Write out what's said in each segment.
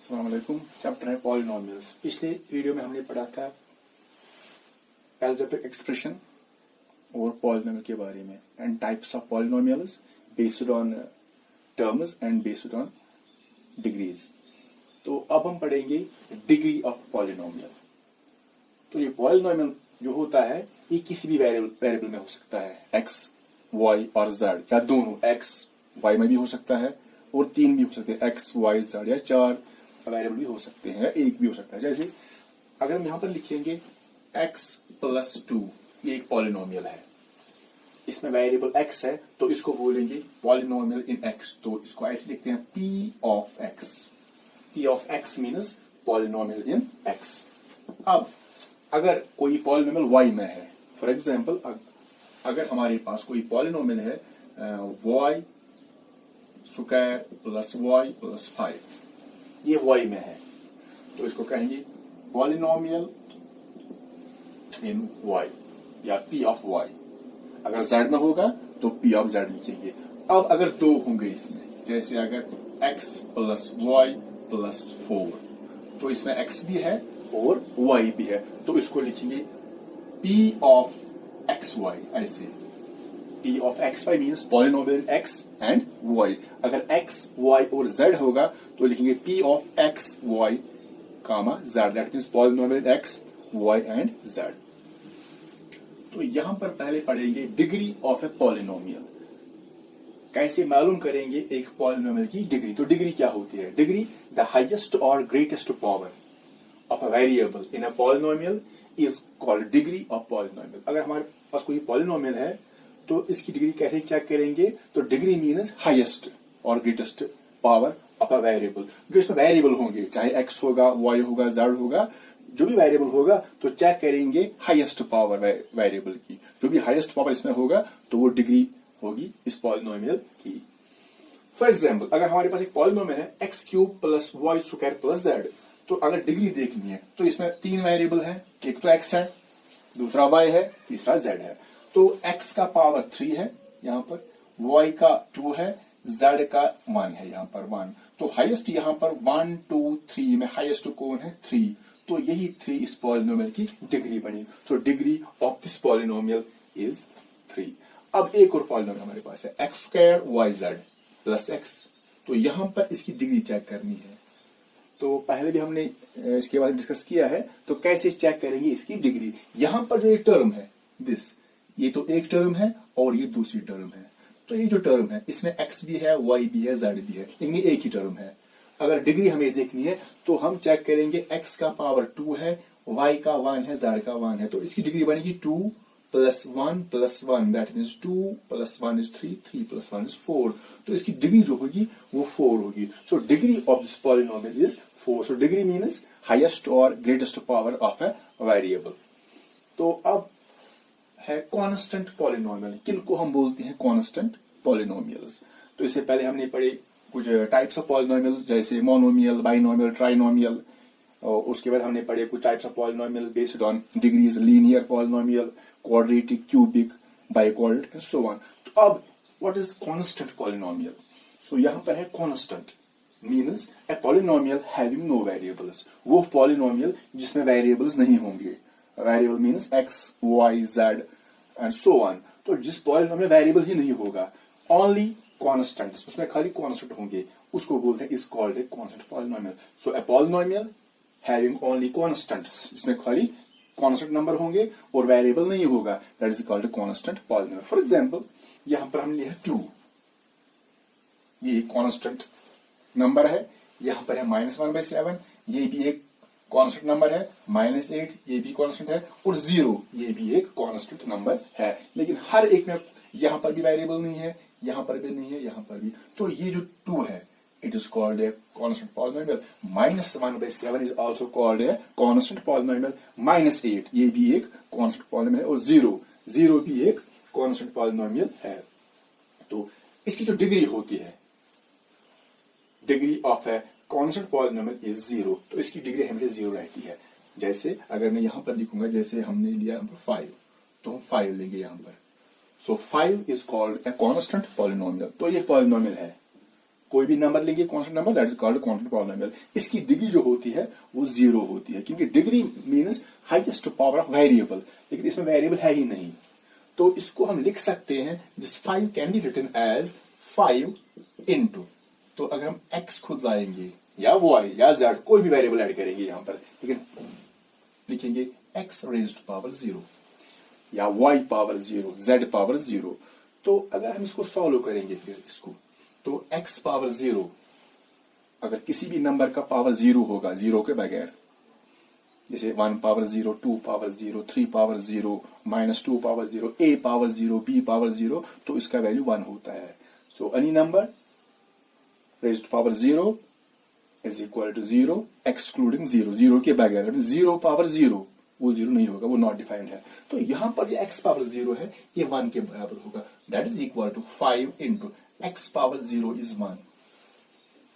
अस्सलाम वालेकुम। चैप्टर है पॉलिनोमियल्स। पिछले वीडियो में हमने पढ़ा था अलजेब्रिक एक्सप्रेशन और पॉलिनोमियल के बारे में and types of polynomials based on terms and based on degrees. तो अब हम पढ़ेंगे डिग्री ऑफ पॉलिनोमियल। तो ये पॉलिनोमियल जो होता है ये किसी भी वेरिएबल में हो सकता है, एक्स, वाई और जेड, या दोनों एक्स वाई में भी हो सकता है और तीन भी हो सकते हैं, एक्स वाई जेड, या चार वेरिएबल भी हो सकते हैं, एक भी हो सकता है। जैसे अगर हम यहां पर लिखेंगे x प्लस 2, ये एक पॉलिनोमियल है, इसमें वेरिएबल x है तो इसको बोलेंगे पॉलिनोमियल इन x। तो इसको ऐसे लिखते हैं p of x। p of x means polynomial in x। अब अगर कोई पॉलिनोमियल y में है, फॉर एग्जाम्पल अगर हमारे पास कोई पॉलिनोमियल है y square plus y plus 5, ये y में है तो इसको कहेंगे पॉलिनोमियल इन y या p ऑफ y। अगर z में होगा तो p ऑफ z लिखेंगे। अब अगर दो होंगे इसमें, जैसे अगर x प्लस y प्लस 4, तो इसमें x भी है और y भी है तो इसको लिखेंगे p ऑफ xy। ऐसे p of xy means polynomial x and y। अगर x, y और z होगा तो लिखेंगे p of x, y, z, that means polynomial x, y and z। तो यहां पर पहले पढ़ेंगे डिग्री ऑफ ए पॉलिनोमियल। कैसे मालूम करेंगे एक पॉलिनोमियल की डिग्री? तो डिग्री क्या होती है? डिग्री द हाईएस्ट और greatest power of a variable in a polynomial is called degree of polynomial. अगर हमारे पास कोई पॉलिनोमियल है तो इसकी डिग्री कैसे चेक करेंगे? तो डिग्री मीन्स हाईएस्ट और greatest power of a variable. जो इसमें वेरिएबल होंगे, चाहे x होगा, y होगा, z होगा, जो भी वेरिएबल होगा तो चेक करेंगे हाईएस्ट पावर वेरिएबल की। जो भी हाईएस्ट पावर इसमें होगा तो वो डिग्री होगी इस पॉलिनोमियल की। फॉर एग्जाम्पल अगर हमारे पास एक पॉलिनोमियल है x cube plus y square plus z, तो अगर डिग्री देखनी है तो इसमें तीन वेरिएबल है, एक तो x है, दूसरा y है, तीसरा z है। तो x का पावर 3 है यहाँ पर, y का 2 है, z का 1 है यहाँ पर 1। तो हाईएस्ट यहाँ पर 1 2 3 में हाईएस्ट कौन है? 3। तो यही 3 इस पॉलिनोमियल की डिग्री बनी। So degree of this polynomial is 3। अब एक और पॉलिनोमियल हमारे पास है x square y z plus x. तो यहां पर इसकी डिग्री चेक करनी है। तो पहले भी हमने इसके बारे में डिस्कस किया है। तो कैसे चेक करेंगे इसकी डिग्री? यहां पर जो एक टर्म है दिस, ये तो एक टर्म है और ये दूसरी टर्म है। तो ये जो टर्म है इसमें x भी है, y भी है, z भी है, लेकिन एक ही टर्म है। अगर डिग्री हमें देखनी है तो हम चेक करेंगे x का पावर 2 है, y का 1 है, z का 1 है। तो इसकी डिग्री बनेगी 2 plus 1 plus 1, that means 2 plus 1 is 3, 3 plus 1 is 4। तो इसकी डिग्री जो होगी वो 4 होगी। So degree of this polynomial is 4। So degree means highest और greatest power of a variable. तो अब है कांस्टेंट पॉलिनोमियल। किनको हम बोलते हैं कांस्टेंट पॉलिनोमियल्स? तो इससे पहले हमने पढ़े कुछ टाइप्स ऑफ पॉलिनोमियल्स, जैसे मोनोमियल, बाइनोमियल, ट्राइनोमियल। और उसके बाद हमने पढ़े कुछ types of polynomials based on degrees, linear polynomial, quadratic, cubic, biquadratic and so on. तो अब what is constant polynomial? So यहां पर है constant means a polynomial having no variables. वो पॉलिनोमियल जिसमें वेरिएबल्स नहीं होंगे। Variable means x, y, z and so on. तो जिस पॉलिनोमियल में वेरिएबल ही नहीं होगा, ओनली कॉन्स्टेंट्स, उसमें खाली कॉन्स्टेंट होंगे, उसको बोलते हैं is called A constant polynomial. So A polynomial having only constants, इसमें खाली कांस्टेंट नंबर होंगे और वेरिएबल नहीं होगा, that is called A constant polynomial. For example यहां पर हमने लिया 2, ये कांस्टेंट नंबर है। यहां पर है -1/7, ये भी एक कांस्टेंट नंबर है। -8 ये भी कांस्टेंट है और 0 ये भी एक कांस्टेंट नंबर है। लेकिन हर एक में यहां पर भी वेरिएबल नहीं है, यहां पर भी नहीं है, यहां पर भी। तो ये जो 2 है it is called A constant polynomial. -1/7 is also called a constant polynomial. -8 ये भी एक कांस्टेंट पॉलिनोमियल है और 0 भी एक कांस्टेंट पॉलिनोमियल है। तो इसकी जो डिग्री होती है, degree of A constant polynomial is 0। तो इसकी डिग्री हमेशा 0 रहती है। जैसे अगर मैं यहां पर लिखूंगा, जैसे हमने लिया 5, तो हम 5 लेंगे यहां पर। सो 5 is called A constant polynomial. तो ये पॉलिनोमियल है कोई भी नंबर लेंगे constant number, that is called constant polynomial. इसकी डिग्री जो होती है वो 0 होती है, क्योंकि degree means highest power of variable, लेकिन इसमें वेरिएबल है ही नहीं। तो इसको हम लिख सकते हैं, this 5 can be written as 5 into, तो अगर हम x खुद लाएंगे या y या z, कोई भी वेरिएबल ऐड करेंगे यहां पर, लेकिन लिखेंगे x रेज्ड पावर 0 या y पावर 0, z पावर 0। तो अगर हम इसको सॉल्व करेंगे फिर इसको, तो x पावर 0, अगर किसी भी नंबर का पावर 0 होगा 0 के बगैर, जैसे 1 power 0, 2 power 0, 3 power 0, -2 power 0, a power 0, b power 0, तो इसका वैल्यू 1 होता है। So any number raised power 0 is equal to 0 excluding 0, 0 के बगैर। 0 पावर 0 वो 0 नहीं होगा, वो नॉट डिफाइंड है। तो यहां पर ये x पावर 0 है, ये 1 के बराबर होगा, that is equal to 5 into x power 0 is 1,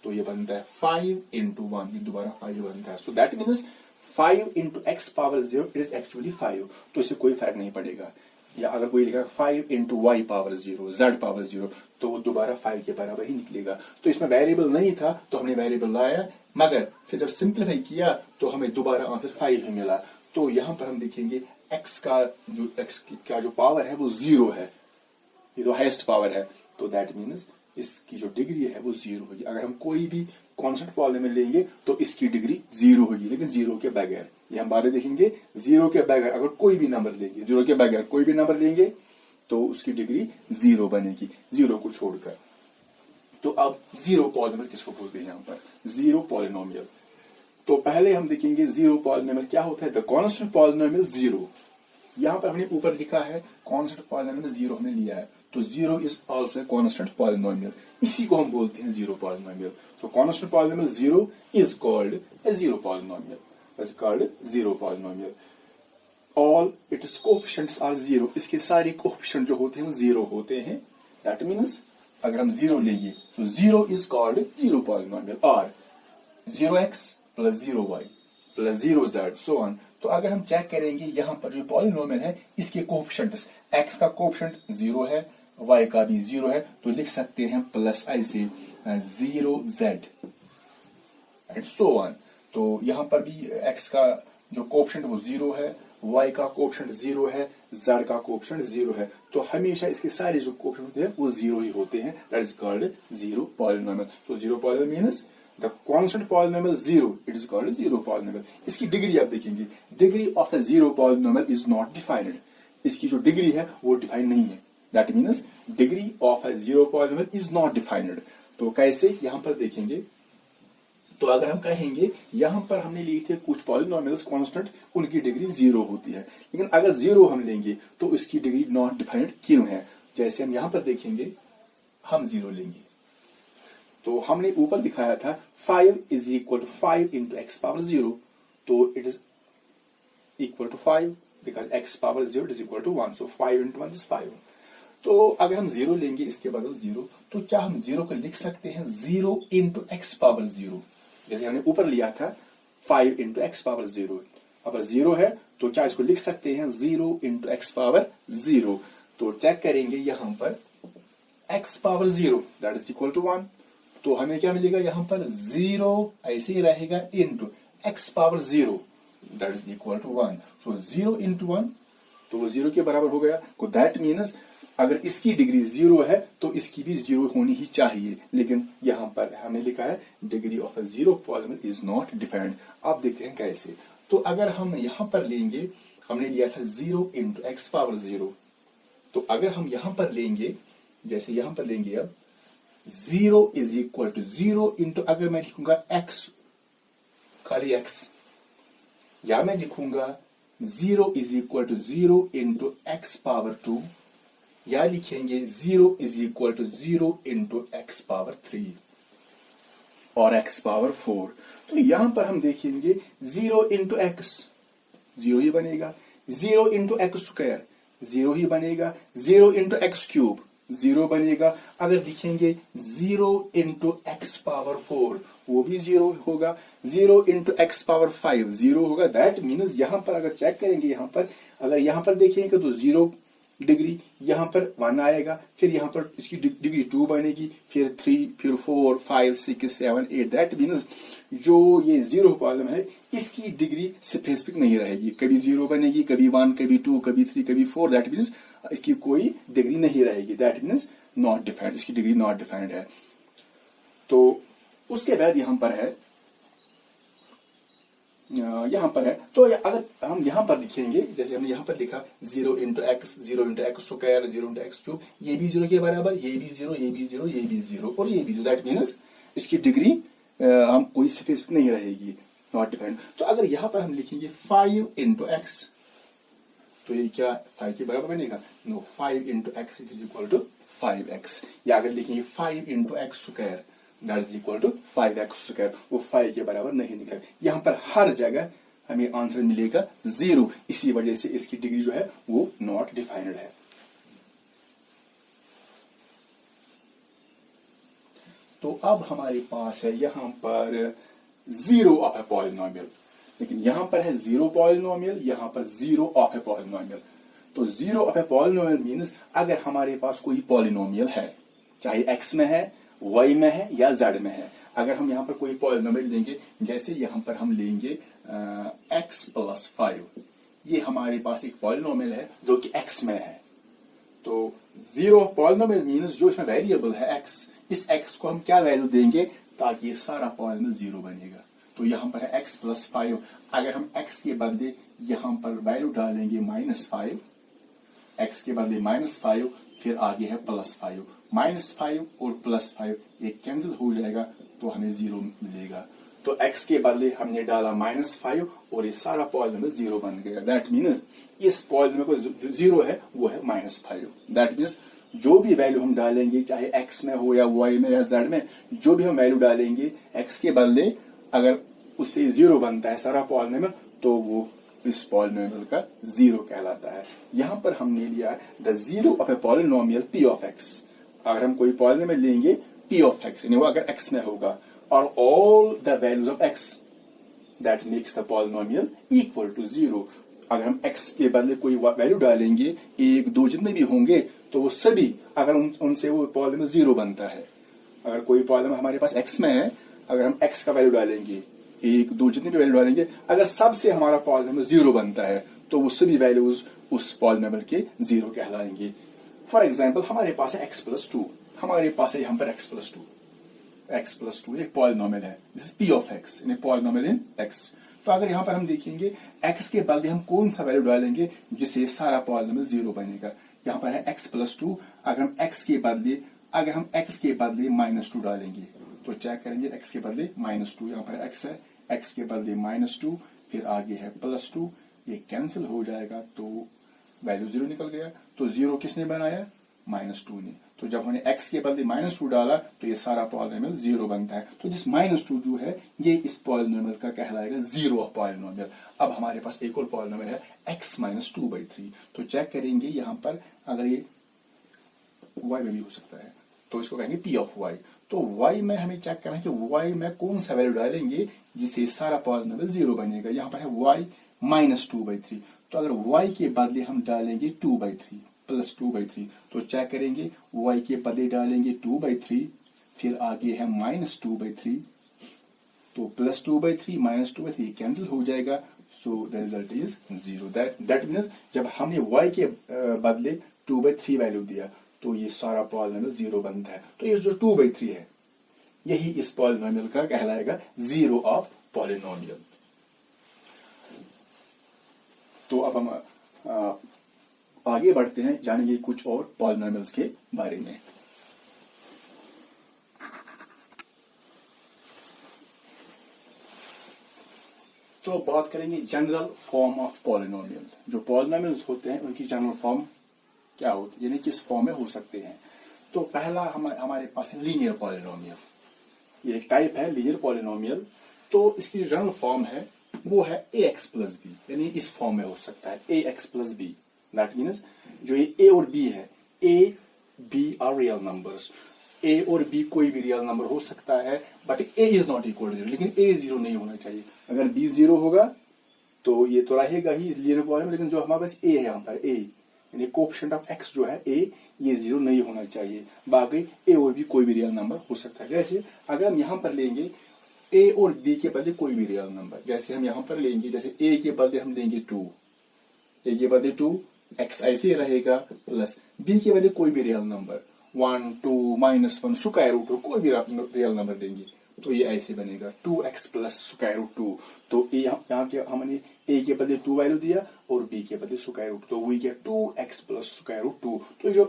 तो ये बनता है 5 इंटू 1, ये दोबारा 5 बनता है। So that means 5 into x power 0 it is actually 5, तो इससे कोई फर्क नहीं पड़ेगा। या अगर कोई लिखा 5 into y power 0, z power 0, तो वो दोबारा 5 के बराबर ही निकलेगा। तो इसमें वेरिएबल नहीं था तो हमने वेरिएबल लाया, मगर फिर जब सिंप्लीफाई किया तो हमें दोबारा आंसर 5 ही मिला। तो यहां पर हम देखेंगे x का जो पावर है वो 0 है, ये तो हाईएस्ट पावर है, तो दैट मीन्स इसकी जो डिग्री है वो 0 होगी। अगर हम कोई भी कांस्टेंट पॉलिनोमियल लेंगे तो इसकी डिग्री 0 होगी, लेकिन 0 के बगैर, ये हम बाद में देखेंगे। 0 के बगैर अगर कोई भी नंबर लेंगे, 0 के बगैर कोई भी नंबर लेंगे तो उसकी डिग्री 0 बनेगी, 0 को छोड़कर। तो अब 0 पॉलिनोमियल किसको बोलते हैं यहां पर? 0 पॉलिनोमियल। तो पहले हम देखेंगे 0 पॉलिनोमियल क्या होता है। द कांस्टेंट पॉलिनोमियल 0, यहां पर हमने ऊपर लिखा है कांस्टेंट पॉलिनोमियल 0 हमने लिया है, तो 0 is also a constant polynomial, इसी को हम बोलते हैं 0 polynomial. So constant polynomial 0 is called a 0 polynomial, is called 0 polynomial. All its coefficients are 0, इसके सारे कोएफिशिएंट जो होते हैं वो 0 होते हैं। दैट मीन्स अगर हम 0 लेंगे तो 0 इज कॉल्ड 0 पॉलिनोमियल, और 0x plus 0y plus 0z so on. तो अगर हम चेक करेंगे यहाँ पर जो पॉलिनोमियल है इसके कोएफिशिएंट्स, x का कोएफिशिएंट 0 है, y का भी 0 है, तो लिख सकते हैं प्लस i से 0z एंड सो ऑन। तो यहाँ पर भी x का जो कोएफिशिएंट वो 0 है, y का कोएफिशिएंट 0 है, z का कोएफिशिएंट 0 है, तो हमेशा इसके सारे जो कोएफिशिएंट होते हैं वो 0 ही होते हैं। That is called 0 polynomial. तो 0 polynomial means the constant polynomial 0, it is called 0 polynomial. इसकी डिग्री आप देखेंगे, degree of the 0 polynomial is not defined, इसकी जो डिग्री है वो डिफाइंड नहीं है। That means degree of a 0 polynomial is not defined. तो कैसे, यहां पर देखेंगे। तो अगर हम कहेंगे यहां पर हमने लिए थे कुछ पॉलिनोमियल्स कांस्टेंट, उनकी डिग्री 0 होती है, लेकिन अगर 0 हम लेंगे तो इसकी डिग्री नॉट डिफाइंड क्यों है। जैसे हम यहां पर देखेंगे, हम 0 लेंगे तो हमने ऊपर दिखाया था 5 is equal to 5 into x power 0, तो it is equal to 5 because x power 0 is equal to 1, so 5 into 1 is 5। तो अगर हम 0 लेंगे इसके बदल 0, तो क्या हम 0 को लिख सकते हैं 0 इंटू एक्स पावर 0, जैसे हमने ऊपर लिया था 5 इंटू एक्स पावर 0। अगर 0 है तो क्या इसको लिख सकते हैं 0 इंटू एक्स पावर 0। तो चेक करेंगे यहां पर x power 0 that is equal to 1, तो हमें क्या मिलेगा यहां पर 0 ऐसे ही रहेगा into x power 0 that is equal to 1। So 0 into 1 तो वो 0 के बराबर हो गया। तो दैट मीन्स अगर इसकी डिग्री 0 है तो इसकी भी 0 होनी ही चाहिए, लेकिन यहां पर हमने लिखा है degree of a 0 polynomial is not defined. आप देखते हैं कैसे। तो अगर हम यहां पर लेंगे, हमने लिया था 0 इंटू एक्स पावर 0, तो अगर हम यहां पर लेंगे, जैसे यहां पर लेंगे अब 0 इज इक्वल टू 0 इंटू, अगर मैं लिखूंगा x खाली x, या मैं लिखूंगा 0 is equal to 0 into x power 2, या लिखेंगे 0 is equal to 0 into x power 3 और एक्स पावर 4। तो यहां पर हम देखेंगे 0 इंटू एक्स 0 ही बनेगा, 0 इंटू एक्स स्क्वायर 0 ही बनेगा, 0 इंटू एक्स क्यूब 0 बनेगा। अगर लिखेंगे 0 इंटू एक्स पावर 4 वो भी 0 होगा, 0 इंटू एक्स पावर 5 0 होगा। दैट मीन्स यहां पर अगर चेक करेंगे, यहां पर अगर यहां पर देखेंगे तो 0 डिग्री, यहाँ पर 1 आएगा, फिर यहाँ पर इसकी डिग्री 2 बनेगी, फिर 3, फिर 4, 5, 6, 7, 8। दैट मीन्स जो ये 0 पॉलिनॉम है इसकी डिग्री स्पेसिफिक नहीं रहेगी, कभी 0 बनेगी, कभी 1, कभी 2, कभी 3, कभी 4। दैट मीन्स इसकी कोई डिग्री नहीं रहेगी। दैट मीन्स नॉट डिफाइंड, इसकी डिग्री नॉट डिफाइंड है। तो उसके बाद यहाँ पर है तो अगर हम यहाँ पर लिखेंगे, जैसे हमने यहाँ पर लिखा 0 into x, 0 into x square, 0 into x cube, ये भी 0 के बराबर, ये भी 0, ये भी 0, ये भी 0 और ये भी 0। दैट मीन्स इसकी डिग्री हम कोई स्पेसिफिक नहीं रहेगी, नॉट डिफाइंड। तो अगर यहाँ पर हम लिखेंगे 5 इंटू एक्स, तो ये क्या 5 के बराबर बनेगा? No, 5 into x is equal to 5x। या अगर लिखेंगे 5 into x square that is equal to 5x square, वो 5 के बराबर नहीं निकलेगा। यहाँ पर हर जगह हमें आंसर मिलेगा 0, इसी वजह से इसकी डिग्री जो है वो नॉट डिफाइंड है। तो अब हमारे पास है यहाँ पर 0 ऑफ ए पॉलिनोमियल, लेकिन यहाँ पर है 0 पॉलिनोमियल, यहाँ पर 0 ऑफ ए पॉलिनोमियल। तो 0 ऑफ ए पॉलिनोमियल मीन्स अगर हमारे पास कोई पॉलिनोमियल है, चाहे x में है, y में है या z में है, अगर हम यहाँ पर कोई पॉलिनोमियल लेंगे, जैसे यहाँ पर हम लेंगे x प्लस 5, ये हमारे पास एक पॉलिनोमियल है जो कि x में है। तो 0 पॉलिनोमियल मीन्स जो इसमें वेरिएबल है x, इस x को हम क्या वैल्यू देंगे ताकि ये सारा पॉलिनोमियल 0 बनेगा। तो यहाँ पर है x प्लस 5, अगर हम x के बदले यहाँ पर वैल्यू डालेंगे -5, x के बदले -5, फिर आगे है +5, -5 और +5 ये कैंसिल हो जाएगा तो हमें 0 मिलेगा। तो x के बदले हमने डाला -5 और ये सारा पॉलिनोमियल 0 बन गया। दैट मीन्स इस पॉलिनोमियल को जो 0 है वो है -5। दैट मीन्स जो भी वैल्यू हम डालेंगे, चाहे x में हो या y में या z में, जो भी हम वैल्यू डालेंगे x के बदले अगर उससे 0 बनता है सारा पॉलिनोमियल, तो वो इस पॉलिनोमियल का 0 कहलाता है। यहां पर हमने लिया the 0 of a polynomial p of x। अगर हम कोई पॉलिनोमियल लेंगे p ऑफ x, यानी वो अगर x में होगा, और all the values of x that makes the polynomial equal to 0। अगर हम x के बदले कोई वैल्यू डालेंगे, 1, 2 जितने भी होंगे, तो वो सभी अगर उनसे वो पॉलिनोमियल 0 बनता है। अगर कोई पॉलिनोमियल हमारे पास x में है, अगर हम x का वैल्यू डालेंगे, 1, 2 जितने भी वैल्यू डालेंगे, अगर सबसे हमारा पॉलिनोमियल 0 बनता है, तो वो सभी वैल्यूज उस पॉलिनोमियल के 0 कहलाएंगे। फॉर एग्जाम्पल हमारे पास है x प्लस 2, हमारे पास है यहाँ पर x प्लस 2 एक पॉलिनोमियल है, this is p of x, in polynomial in x। तो अगर यहाँ पर हम देखेंगे x के बदले हम कौन सा वैल्यू डालेंगे जिससे सारा पॉलिनोमियल 0 बनेगा। यहाँ पर है x प्लस 2, अगर हम x के बदले -2 डालेंगे, तो चेक करेंगे x के बदले -2, यहाँ पर x है, x के बदले -2, फिर आगे है +2, ये कैंसिल हो जाएगा तो वैल्यू 0 निकल गया। तो 0 किसने बनाया? -2 ने। तो जब हमने x के बदले -2 डाला तो ये सारा पॉलिनोमियल 0 बनता है। तो जिस -2 जो है ये इस पॉलिनोमियल का कहलाएगा 0 ऑफ पॉलिनोमियल। अब हमारे पास एक और पॉलिनोमियल है x - 2/3। तो चेक करेंगे यहाँ पर, अगर ये y में भी हो सकता है तो इसको कहेंगे p ऑफ y। तो y में हमें चेक करना है कि y में कौन सा वैल्यू डालेंगे जिससे सारा पॉलिनोमियल 0 बनेगा। यहाँ पर है y - 2/3। तो अगर y के बदले हम डालेंगे 2/3 प्लस 2/3, तो चेक करेंगे y के बदले डालेंगे 2/3, फिर आगे है -2/3, तो प्लस 2/3 -2/3 कैंसिल हो जाएगा। So the result is 0। That means जब हमने y के बदले 2/3 वैल्यू दिया तो ये सारा पॉलिनोमियल 0 बनता है। तो ये जो 2/3 है यही इस पॉलिनोमियल का कहलाएगा 0 ऑफ पॉलिनोमियल। तो अब हम आगे बढ़ते हैं, जानेंगे कुछ और पॉलिनोमियल्स के बारे में। तो बात करेंगे जनरल फॉर्म ऑफ पॉलिनोमियल्स। जो पॉलिनोमियल्स होते हैं उनकी जनरल फॉर्म क्या होती है, यानी किस फॉर्म में हो सकते हैं। तो पहला हमारे पास है लीनियर पॉलिनोमियल। ये एक टाइप है लीनियर पॉलिनोमियल। तो इसकी जो जनरल फॉर्म है वो है ax प्लस बी, यानी इस फॉर्म में हो सकता है ax plus b. That means जो ये a और b है, a b are real numbers. a और b कोई भी रियल नंबर हो सकता है, but a is not equal to 0, लेकिन a 0 नहीं होना चाहिए। अगर b 0 होगा तो ये तो रहेगा ही लीनियर पॉलिनोमियल, लेकिन जो हमारे पास a है यहाँ पर a, यानी कोएफिशिएंट ऑफ x जो है a ये 0 नहीं होना चाहिए। बाकी a और b कोई भी रियल नंबर हो सकता है। जैसे अगर हम यहाँ पर लेंगे a और b के बदले कोई भी रियल नंबर, जैसे हम यहाँ पर लेंगे, जैसे a के बदले हम देंगे 2, a के बदले 2, x ऐसे रहेगा, प्लस b के बदले कोई भी रियल नंबर 1 2 -1 स्क्वायर रूट कोई भी रियल नंबर देंगे तो ये ऐसे बनेगा 2x प्लस स्क्वायर रूट 2। तो यहाँ के हमने a के बदले 2 वैल्यू दिया और b के बदले स्क्वायर रूट, तो we get 2x plus square root 2। तो जो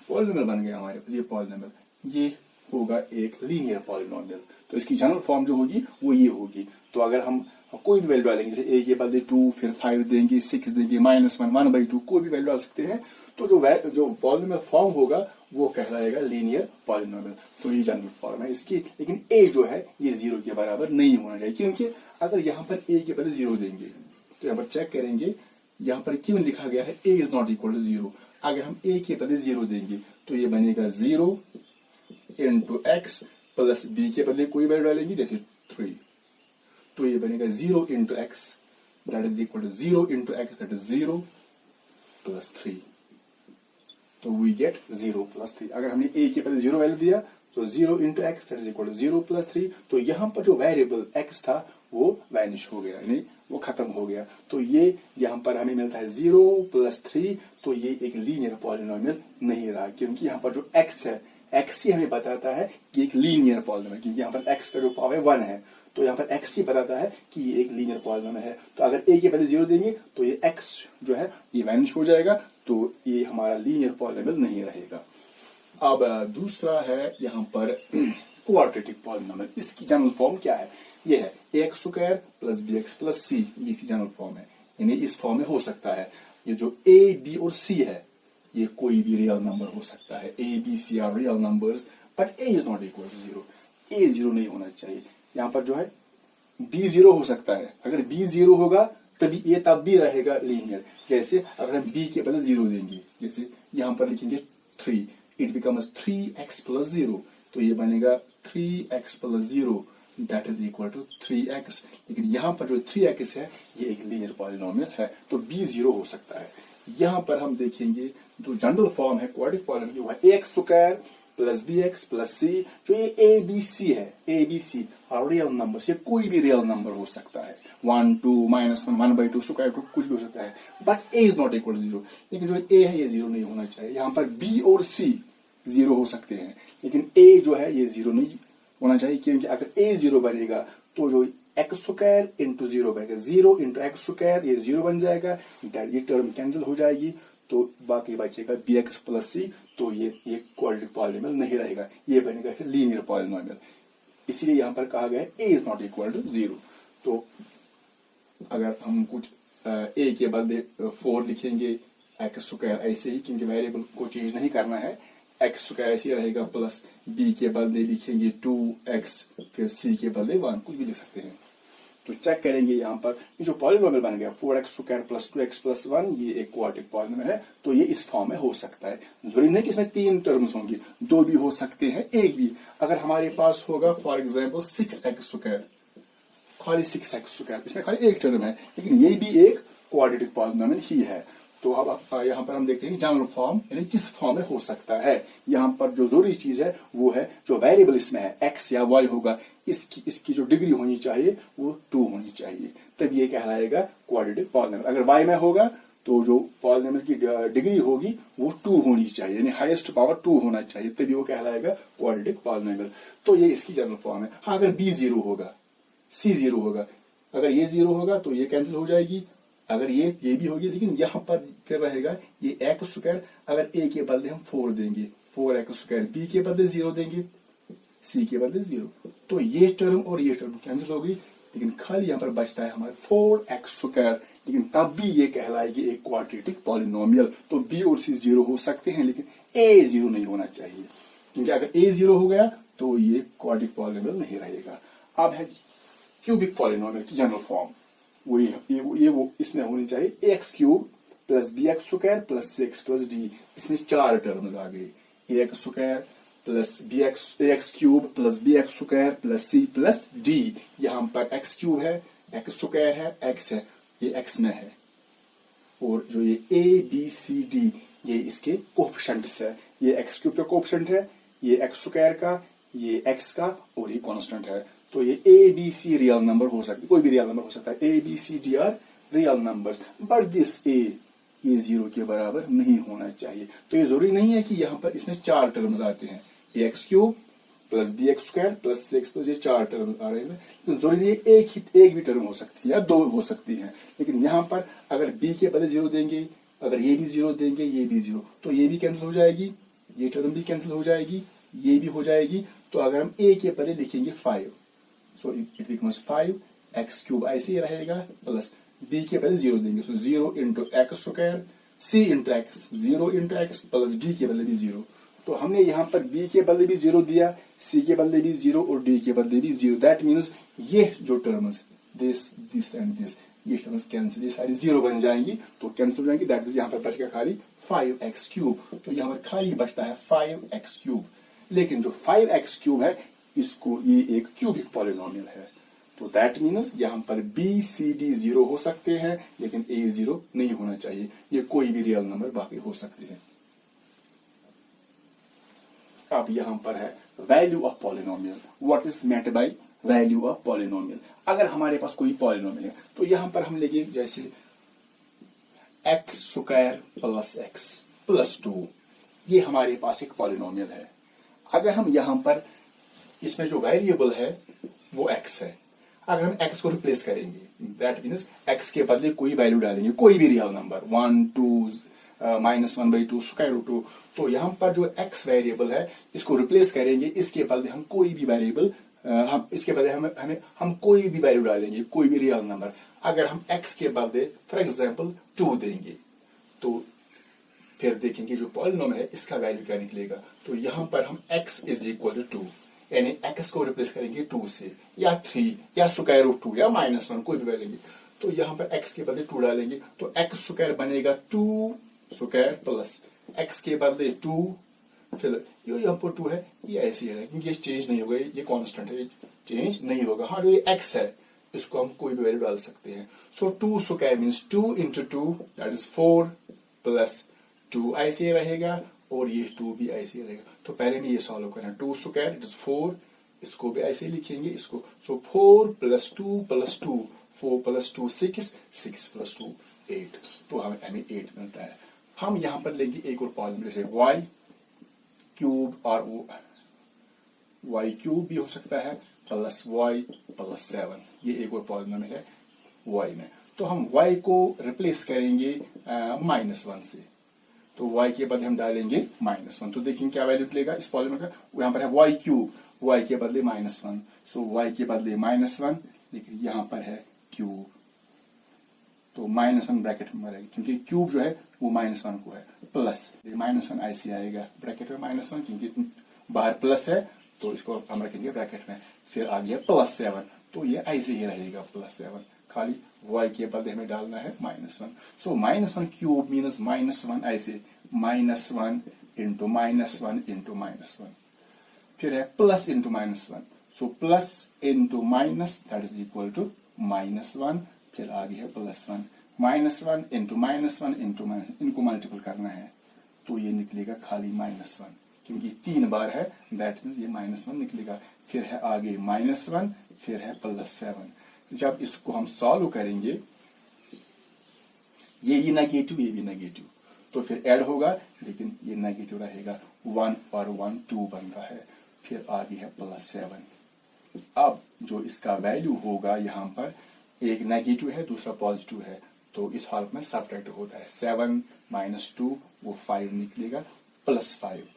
पॉलिनोमियल बन गया हमारे पास, ये पॉलिनोमियल ये होगा एक लीनियर पॉलिनोमियल। तो इसकी जनरल फॉर्म जो होगी वो ये होगी। तो अगर हम कोई भी वैल्यू डालेंगे, जैसे a के बदले 2, फिर 5 देंगे, 6 देंगे, -1 1/2 कोई भी वैल्यू डाल सकते हैं, तो जो पॉलिनोमियल फॉर्म होगा वो कहलाएगा लीनियर पॉलिनोमियल। तो ये जनरल फॉर्म है इसकी। लेकिन a जो है ये 0 के बराबर नहीं होना चाहिए, क्योंकि अगर यहाँ पर a के बदले 0 देंगे तो यहाँ पर चेक करेंगे, यहाँ पर क्यों लिखा गया है a is not equal to 0। अगर हम a के बदले 0 देंगे तो ये बनेगा 0 इंटू एक्स, प्लस b के बदले कोई वैल्यू डालेंगे जैसे 3, तो ये बनेगा 0 into x that is equal to 0 into x that is 0 plus 3। तो वी गेट 0 प्लस 3। अगर हमने a के बदले 0 वैल्यू दिया तो 0 into x that is equal to 0 plus 3। तो यहाँ पर जो वेरिएबल x था वो वैनिश हो गया, यानी वो खत्म हो गया। तो ये यहाँ पर हमें मिलता है 0 प्लस 3। तो ये एक लीनियर पॉलिनोमियल नहीं रहा, क्योंकि यहाँ पर जो x है x ही हमें बताता है कि एक लीनियर पॉलिनोमियल, क्योंकि यहाँ पर x का जो पावर 1 है तो यहाँ पर x ही बताता है कि ये एक लीनियर पॉलिनोमियल है। तो अगर a के बदले 0 देंगे तो ये x जो है ये वैनिश हो जाएगा, तो ये हमारा लीनियर पॉलिनोमियल नहीं रहेगा। अब दूसरा है यहाँ पर क्वाड्रेटिक पॉलिनोमियल। इसकी जनरल फॉर्म क्या है? ये है ax square plus bx plus c, इसकी जनरल फॉर्म है। यानी इस फॉर्म में हो सकता है ये जो a b और c है ये कोई भी रियल नंबर हो सकता है। a b c are real numbers, but a is not equal to 0। a 0 नहीं होना चाहिए। यहाँ पर जो है b 0 हो सकता है, अगर b 0 होगा तभी a तब भी रहेगा लीनियर। जैसे अगर हम b के बदले 0 देंगे, जैसे यहाँ पर लिखेंगे 3, इट बिकम्स 3x प्लस 0, तो ये बनेगा 3x plus 0 that is equal to 3x। लेकिन यहाँ पर जो 3x है ये एक लीनियर पॉलिनोमियल है, तो b 0 हो सकता है। यहाँ पर हम देखेंगे जो जनरल फॉर्म है क्वाड्रेटिक पॉलिनोमियल वो है ax square plus bx plus c। जो ये a b c है, a b c और रियल नंबर, ये कोई भी रियल नंबर हो सकता है, 1 2 -1 1/2 स्क्वायर रूट कुछ भी हो सकता है, but a is not equal to 0। लेकिन जो a है ये 0 नहीं होना चाहिए। यहाँ पर b और c 0 हो सकते हैं, लेकिन a जो है ये 0 नहीं होना चाहिए, क्योंकि अगर a 0 बनेगा तो जो x स्क्वायर इंटू 0 बनेगा, 0 इंटू एक्स स्क्वायर ये 0 बन जाएगा, ये टर्म कैंसिल हो जाएगी, तो बाकी बचेगा bx प्लस c। तो ये क्वाड्रेटिक पॉलिनोमियल नहीं रहेगा, ये बनेगा फिर लीनियर पॉलिनोमियल। इसीलिए यहाँ पर कहा गया है a is not equal to 0। तो अगर हम कुछ a के बदले 4 लिखेंगे, एक्स स्क्वायर ऐसे ही, क्योंकि वेरिएबल को चेंज नहीं करना है, एक्स स्क्वायर ऐसे रहेगा, प्लस b के बदले लिखेंगे 2x, फिर c के बदले 1, कुछ भी लिख सकते हैं। तो चेक करेंगे यहाँ पर ये जो पॉलिनोमियल बन गया 4x square plus 2x plus 1, ये एक क्वाड्रेटिक पॉलिनोमियल है। तो ये इस फॉर्म में हो सकता है, जरूरी नहीं कि इसमें 3 टर्म्स होंगी, 2 भी हो सकते हैं, 1 भी। अगर हमारे पास होगा फॉर एग्जाम्पल 6x स्क्वायर, खाली 6x स्क्वायर, इसमें खाली 1 टर्म है, लेकिन ये भी एक क्वाड्रेटिक पॉलिनोमियल ही है। तो अब यहाँ पर हम देखते हैं जनरल फॉर्म यानी किस फॉर्म में हो सकता है। यहाँ पर जो जरूरी चीज है वो है जो वेरिएबल इसमें है x या y होगा, इसकी जो डिग्री होनी चाहिए वो 2 होनी चाहिए, तब ये कहलाएगा क्वाड्रेटिक पॉलिनोमियल। अगर y में होगा तो जो पॉलिनोमियल की डिग्री होगी वो 2 होनी चाहिए, यानी हाईएस्ट पावर 2 होना चाहिए, तभी वो कहलाएगा क्वाड्रेटिक पॉलिनोमियल। तो ये इसकी जनरल फॉर्म है। हाँ, अगर b 0 होगा, c 0 होगा, अगर ये 0 होगा तो ये कैंसिल हो जाएगी, अगर ये भी होगी, लेकिन यहाँ पर फिर रहेगा ये x स्क्वायर। अगर a के बदले हम 4 देंगे, 4x स्क्वायर, b के बदले 0 देंगे, c के बदले 0, तो ये टर्म और ये टर्म कैंसिल हो गई, लेकिन खाली यहाँ पर बचता है हमारे 4x स्क्वायर, लेकिन तब भी ये कहलाएगी एक क्वाड्रेटिक पॉलिनोमियल। तो b और c 0 हो सकते हैं, लेकिन a 0 नहीं होना चाहिए, क्योंकि अगर a 0 हो गया तो ये क्वाड्रेटिक पॉलिनोमियल नहीं रहेगा। अब है क्यूबिक पॉलिनोमियल की जनरल फॉर्म, वो इसमें होनी चाहिए ax cube plus bx square plus cx plus d। इसमें 4 टर्म्स आ गई, ax square plus ax cube plus bx square plus c plus d। यहाँ पर x क्यूब है, x स्क्वायर है, x है, ये x में है, और जो ये ABCD ये इसके कोएफिशिएंट्स है। ये एक्स क्यूब का कोएफिशिएंट है, ये एक्स स्क्वायर का, ये एक्स का और ये कांस्टेंट है। तो ये ABC रियल नंबर हो सकती है, कोई भी रियल नंबर हो सकता है। ABCD are real numbers, but this A ये 0 के बराबर नहीं होना चाहिए। तो ये जरूरी नहीं है कि यहाँ पर इसमें 4 टर्म्स आते हैं, x cube plus BX square plus CX plus ये 4 टर्म आ रहे हैं। तो जरूरी नहीं है एक भी टर्म हो सकती है या 2 हो सकती है। लेकिन यहाँ पर अगर B के बदले 0 देंगे, अगर ये भी 0 देंगे, ये भी 0, तो ये भी कैंसिल हो जाएगी, ये टर्म भी कैंसिल हो जाएगी, ये भी हो जाएगी। तो अगर हम A के बदले लिखेंगे 5, so it becomes 5 x cube, ऐसे ही रहेगा, प्लस B के बदले 0 देंगे, सो 0 into x square, C into x, 0 into x plus D के बदले भी 0। तो हमने यहाँ पर B के बदले भी 0 दिया, C के बदले भी 0 और D के बदले भी 0। दैट मीन्स ये जो टर्म्स दिस एंड दिस, ये टर्म्स कैंसिल, ये सारी 0 बन जाएंगी, तो कैंसिल हो जाएंगी। दैट मीन्स यहाँ पर बचेगा खाली 5x क्यूब। तो यहाँ पर खाली बचता है 5x क्यूब। लेकिन जो 5x क्यूब है इसको ये एक क्यूबिक पॉलिनोमियल है। तो दैट मीन्स यहाँ पर BCD 0 हो सकते हैं, लेकिन A 0 नहीं होना चाहिए। ये कोई भी रियल नंबर बाकी हो सकते हैं। अब यहां पर है value of polynomial. What is meant by value of polynomial? अगर हमारे पास कोई पॉलिनोमियल है तो यहां पर हम लेंगे जैसे x square plus x plus 2, ये हमारे पास एक पॉलिनोमियल है। अगर हम यहां पर इसमें जो वेरिएबल है वो एक्स है, अगर हम एक्स को रिप्लेस करेंगे, दैट मीन्स एक्स के बदले कोई वैल्यू डालेंगे, कोई भी रियल नंबर 1 2 -1/2 स्क्वायर रूट 2, तो यहाँ पर जो x वेरिएबल है इसको रिप्लेस करेंगे, इसके बदले हम कोई भी वेरिएबल हम इसके बदले हम कोई भी वैल्यू डालेंगे, कोई भी रियल नंबर। अगर हम x के बदले फॉर एग्जांपल 2 देंगे तो फिर देखेंगे जो पॉलिनोमियल है इसका वैल्यू क्या निकलेगा। तो यहाँ पर हम x इज इक्वल टू 2, यानी x को रिप्लेस करेंगे 2 से, या 3 या स्क्वायर रूट 2 या -1, कोई भी वैल्यू लेंगे। तो यहाँ पर x के बदले 2 डालेंगे तो x स्क्वायर बनेगा 2 स्क्वायर प्लस x के बदले 2, फिर ये यहाँ पर 2 है, ये ऐसे ही है क्योंकि ये चेंज नहीं होगा, ये कांस्टेंट है, चेंज नहीं होगा। हाँ, जो ये x है इसको हम कोई भी वैल्यू डाल सकते हैं। सो 2 square means 2 into 2 that is 4 plus 2 ऐसे रहेगा और ये 2 भी ऐसे ही रहेगा। तो पहले में ये सॉल्व करना, 2 स्क्वायर इट इज 4, इसको भी ऐसे ही लिखेंगे इसको। सो 4 प्लस 2 प्लस 2, 4 प्लस 2 6, 6 प्लस 2 8, तो हमें 8 मिलता है। हम यहां पर लेंगे एक और पॉलिनोमियल जैसे y क्यूब, और वो y क्यूब भी हो सकता है प्लस y प्लस 7, ये एक और पॉलिनोमियल है y में। तो हम y को रिप्लेस करेंगे -1 से, तो y के बदले हम डालेंगे -1, तो देखेंगे क्या वैल्यू निकलेगा इस पॉलिनोमियल का। यहाँ पर है y क्यूब, y के बदले -1, सो y के बदले -1, लेकिन यहाँ पर है क्यूब, तो -1 ब्रैकेट में रहेगा क्योंकि क्यूब जो है वो -1 को है, प्लस -1 ऐसे आएगा ब्रैकेट में -1 क्योंकि बाहर प्लस है, तो इसको हम रखेंगे ब्रैकेट में। फिर आ गया +7, तो ये ऐसे ही रहेगा +7, खाली y के बदले हमें डालना है -1। सो -1 क्यूब मीन्स -1 ऐसे, -1 इंटू -1 इंटू -1, फिर है plus into -1, so plus into minus that is equal to -1, फिर आगे है +1, -1 इंटू -1 इंटू -1, इनको मल्टीपल करना है तो ये निकलेगा खाली -1 क्योंकि 3 बार है, दैट मीन्स ये -1 निकलेगा। फिर है आगे -1, फिर है +7। जब इसको हम सॉल्व करेंगे, ये भी नेगेटिव ये भी नेगेटिव, तो फिर ऐड होगा, लेकिन ये नेगेटिव रहेगा, 1 और 1 2 बनता है। फिर आगे है +7। अब जो इसका वैल्यू होगा यहाँ पर, एक नेगेटिव है दूसरा पॉजिटिव है, तो इस हालत में सबट्रैक्ट होता है, 7 - 2 वो 5 निकलेगा, +5,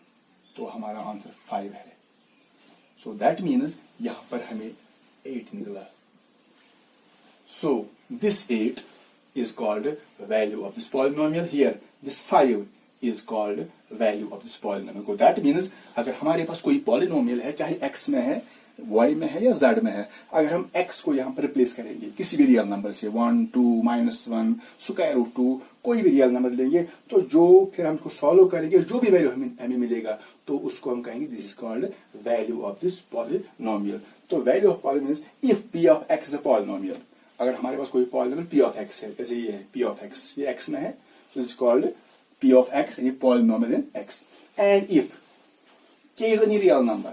तो हमारा आंसर 5 है। सो दैट मीन्स यहां पर हमें 8 निकला। So this 8 is called value of this polynomial. Here this 5 is called value of this polynomial. That means अगर हमारे पास कोई पॉलिनोमियल है, चाहे x में है, y में है या z में है, अगर हम x को यहाँ पर रिप्लेस करेंगे किसी भी रियल नंबर से, 1 2 -1 स्क्वायर रूट 2, कोई भी रियल नंबर लेंगे, तो जो फिर हमको सॉल्व करेंगे, जो भी वैल्यू हमें मिलेगा, तो उसको हम कहेंगे this is called value of this polynomial. तो value of polynomial if p of x is a polynomial, अगर हमारे पास कोई पॉलिनोमियल p ऑफ x है, जैसे ये है p ऑफ x, ये x में है, so it's called p of x, ये polynomial in x. And if k is any real number,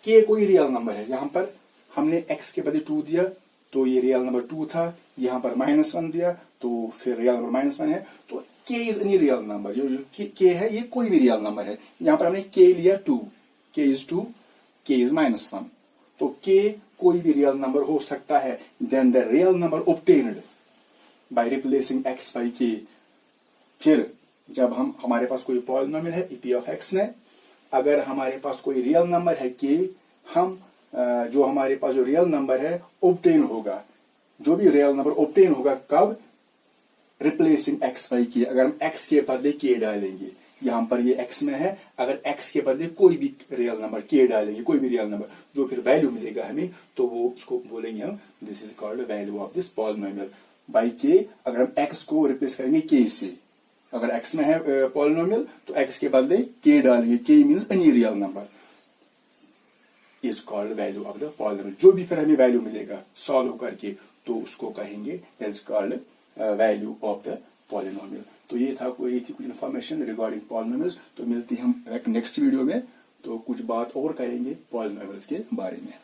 k कोई रियल नंबर है, यहाँ पर हमने x के बदले 2 दिया तो ये रियल नंबर 2 था, यहाँ पर -1 दिया तो फिर रियल नंबर -1 है, तो k is any real number, जो k है ये कोई भी रियल नंबर है. यहाँ पर हमने k लिया 2, k is 2, k is -1, तो k कोई भी रियल नंबर हो सकता है. Then the real number obtained by replacing x by k. फिर जब हमारे पास कोई पॉलिनोमियल है p ऑफ x में, अगर हमारे पास कोई रियल नंबर है k, हम जो हमारे पास जो रियल नंबर है ऑब्टेन होगा, जो भी रियल नंबर ऑब्टेन होगा कब, रिप्लेसिंग x बाई k. अगर हम x के बदले k डालेंगे, यहां पर ये x में है, अगर x के बदले कोई भी रियल नंबर k डालेंगे, कोई भी रियल नंबर, जो फिर वैल्यू मिलेगा हमें, तो वो उसको बोलेंगे हम this is called value of this polynomial by k. अगर हम x को रिप्लेस करेंगे k से, अगर x में है पॉलिनोमियल तो x के बदले k डालेंगे, k means any real number, is called value of the polynomial. जो भी फिर हमें वैल्यू मिलेगा सॉल्व करके, तो उसको कहेंगे is called value of the polynomial. तो ये थी कुछ इन्फॉर्मेशन रिगार्डिंग पॉलिनोमियल्स. तो मिलती हम नेक्स्ट वीडियो में, तो कुछ बात और करेंगे पॉलिनोमियल्स के बारे में.